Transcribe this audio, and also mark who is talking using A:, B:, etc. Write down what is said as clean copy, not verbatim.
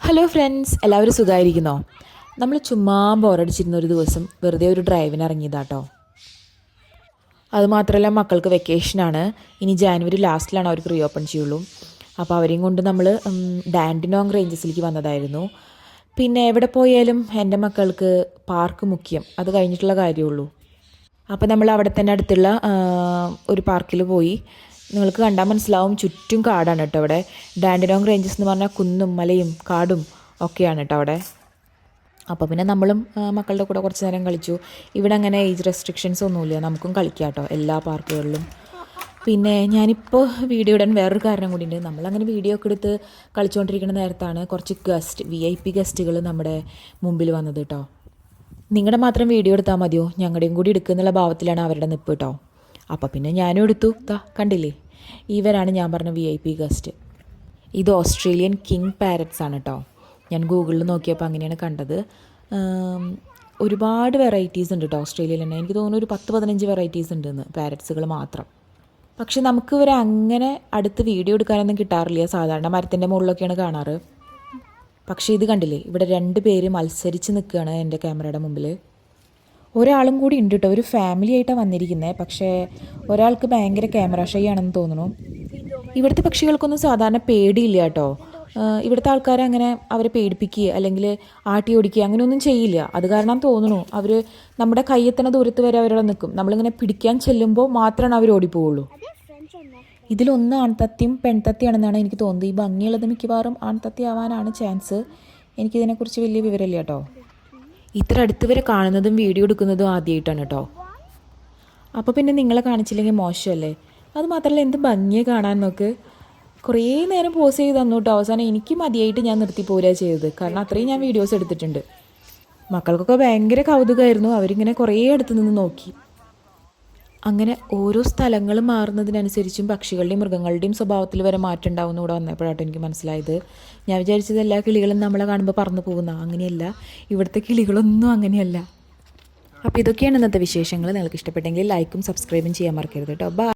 A: Hello friends, എല്ലാവരും സുഖമായിരിക്കുന്നോ? നമ്മൾ ചുമ്മാ ബോറടിച്ചിരുന്ന ഒരു ദിവസം വെറുതെ ഒരു ഡ്രൈവിന് ഇറങ്ങിയതാട്ടോ. അതുമാത്രമല്ല, മക്കൾക്ക് വെക്കേഷനാണ്. ഇനി ജാനുവരി ലാസ്റ്റിലാണ് അവർക്ക് റീ ഓപ്പൺ ചെയ്യുള്ളൂ. അപ്പോൾ അവരെയും കൊണ്ട് നമ്മൾ ഡാൻഡിനോങ് റേഞ്ചസിലേക്ക് വന്നതായിരുന്നു. പിന്നെ എവിടെ പോയാലും എൻ്റെ മക്കൾക്ക് പാർക്ക് മുഖ്യം, അത് കഴിഞ്ഞിട്ടുള്ള കാര്യമുള്ളൂ. അപ്പോൾ നമ്മൾ അവിടെ തന്നെ അടുത്തുള്ള ഒരു പാർക്കിൽ പോയി. നിങ്ങൾക്ക് കണ്ടാൽ മനസ്സിലാവും, ചുറ്റും കാടാണ് കേട്ടോ അവിടെ. ഡാൻഡിനോങ് റേഞ്ചസ് എന്ന് പറഞ്ഞാൽ കുന്നും മലയും കാടും ഒക്കെയാണ് കേട്ടോ അവിടെ. അപ്പോൾ പിന്നെ നമ്മളും മക്കളുടെ കൂടെ കുറച്ച് നേരം കളിച്ചു. ഇവിടെ അങ്ങനെ ഏജ് റെസ്ട്രിക്ഷൻസ് ഒന്നുമില്ല, നമുക്കും കളിക്കാം കേട്ടോ എല്ലാ പാർക്കുകളിലും. പിന്നെ ഞാനിപ്പോൾ വീഡിയോ ഇടാൻ വേറൊരു കാരണം കൂടിയുണ്ട്. നമ്മളങ്ങനെ വീഡിയോ ഒക്കെ എടുത്ത് കളിച്ചുകൊണ്ടിരിക്കുന്ന നേരത്താണ് കുറച്ച് VIP ഗസ്റ്റുകൾ നമ്മുടെ മുമ്പിൽ വന്നത് കേട്ടോ. നിങ്ങളുടെ മാത്രം വീഡിയോ എടുത്താൽ മതിയോ, ഞങ്ങളുടെയും കൂടി എടുക്കുന്നുള്ള ഭാവത്തിലാണ് അവരുടെ നിപ്പ് കേട്ടോ. അപ്പോൾ പിന്നെ ഞാനും എടുത്തു. കണ്ടില്ലേ, ഇവരാണ് ഞാൻ പറഞ്ഞ VIP ഗസ്റ്റ്. ഇത് ഓസ്ട്രേലിയൻ കിങ് പാരറ്റ്സ് ആണ് കേട്ടോ. ഞാൻ ഗൂഗിളിൽ നോക്കിയപ്പോൾ അങ്ങനെയാണ് കണ്ടത്. ഒരുപാട് വെറൈറ്റീസ് ഉണ്ട് കേട്ടോ ഓസ്ട്രേലിയയിൽ തന്നെ. എനിക്ക് തോന്നുന്നു ഒരു 10-15 വെറൈറ്റീസ് ഉണ്ടെന്ന്, പാരറ്റ്സുകൾ മാത്രം. പക്ഷെ നമുക്ക് ഇവരെ അങ്ങനെ അടുത്ത് വീഡിയോ എടുക്കാനൊന്നും കിട്ടാറില്ല. സാധാരണ മരത്തിൻ്റെ മുകളിലൊക്കെയാണ് കാണാറ്. പക്ഷേ ഇത് കണ്ടില്ലേ, ഇവിടെ 2 പേര് മത്സരിച്ച് നിൽക്കുകയാണ് എൻ്റെ ക്യാമറയുടെ മുമ്പിൽ. ഒരാളും കൂടി ഉണ്ട് കേട്ടോ, ഒരു ഫാമിലി ആയിട്ടാണ് വന്നിരിക്കുന്നത്. പക്ഷേ ഒരാൾക്ക് ഭയങ്കര ക്യാമറ ഷൈ ആണെന്ന് തോന്നുന്നു. ഇവിടുത്തെ പക്ഷികൾക്കൊന്നും സാധാരണ പേടിയില്ല കേട്ടോ. ഇവിടുത്തെ ആൾക്കാരെ അങ്ങനെ അവരെ പേടിപ്പിക്കുക അല്ലെങ്കിൽ ആട്ടി ഓടിക്കുക അങ്ങനെയൊന്നും ചെയ്യില്ല. അത് കാരണം തോന്നുന്നു അവർ നമ്മുടെ കയ്യെത്തണ ദൂരത്ത് വരെ അവരവിടെ നിൽക്കും. നമ്മളിങ്ങനെ പിടിക്കാൻ ചെല്ലുമ്പോൾ മാത്രമാണ് അവർ ഓടിപ്പോവുള്ളൂ. ഇതിലൊന്ന് ആൺതത്തിയും പെൺതത്തിയാണെന്നാണ് എനിക്ക് തോന്നുന്നത്. ഈ ഭംഗിയുള്ളത് മിക്കവാറും ആൺതത്തി ആവാനാണ് ചാൻസ്. എനിക്കിതിനെക്കുറിച്ച് വലിയ വിവരമില്ല കേട്ടോ. ഇത്ര അടുത്ത് വരെ കാണുന്നതും വീഡിയോ എടുക്കുന്നതും ആദ്യമായിട്ടാണ് കേട്ടോ. അപ്പോൾ പിന്നെ നിങ്ങളെ കാണിച്ചില്ലെങ്കിൽ മോശമല്ലേ? അത് മാത്രമല്ല, എന്ത് ഭംഗിയെ കാണാൻ നോക്ക്. കുറേ നേരം പോസ് ചെയ്ത് തന്നു കേട്ടോ. അവസാനം എനിക്ക് മതിയായിട്ട് ഞാൻ നിർത്തി പോരുക ചെയ്തത്. കാരണം അത്രയും ഞാൻ വീഡിയോസ് എടുത്തിട്ടുണ്ട്. മക്കൾക്കൊക്കെ ഭയങ്കര കൗതുകമായിരുന്നു. അവരിങ്ങനെ കുറേ അടുത്ത് നിന്ന് നോക്കി. അങ്ങനെ ഓരോ സ്ഥലങ്ങൾ മാറുന്നതിനനുസരിച്ചും പക്ഷികളുടെയും മൃഗങ്ങളുടെയും സ്വഭാവത്തിൽ വരെ മാറ്റം ഉണ്ടാവുമെന്ന് ഇവിടെ വന്നപ്പോഴാട്ടോ എനിക്ക് മനസ്സിലായത്. ഞാൻ വിചാരിച്ചത് എല്ലാ കിളികളും നമ്മളെ കാണുമ്പോൾ പറന്നു പോകുന്ന, അങ്ങനെയല്ല. ഇവിടുത്തെ കിളികളൊന്നും അങ്ങനെയല്ല. അപ്പോൾ ഇതൊക്കെയാണ് ഇന്നത്തെ വിശേഷങ്ങൾ. നിങ്ങൾക്ക് ഇഷ്ടപ്പെട്ടെങ്കിൽ ലൈക്കും സബ്സ്ക്രൈബും ചെയ്യാൻ മറക്കരുത് കേട്ടോ. ബൈ.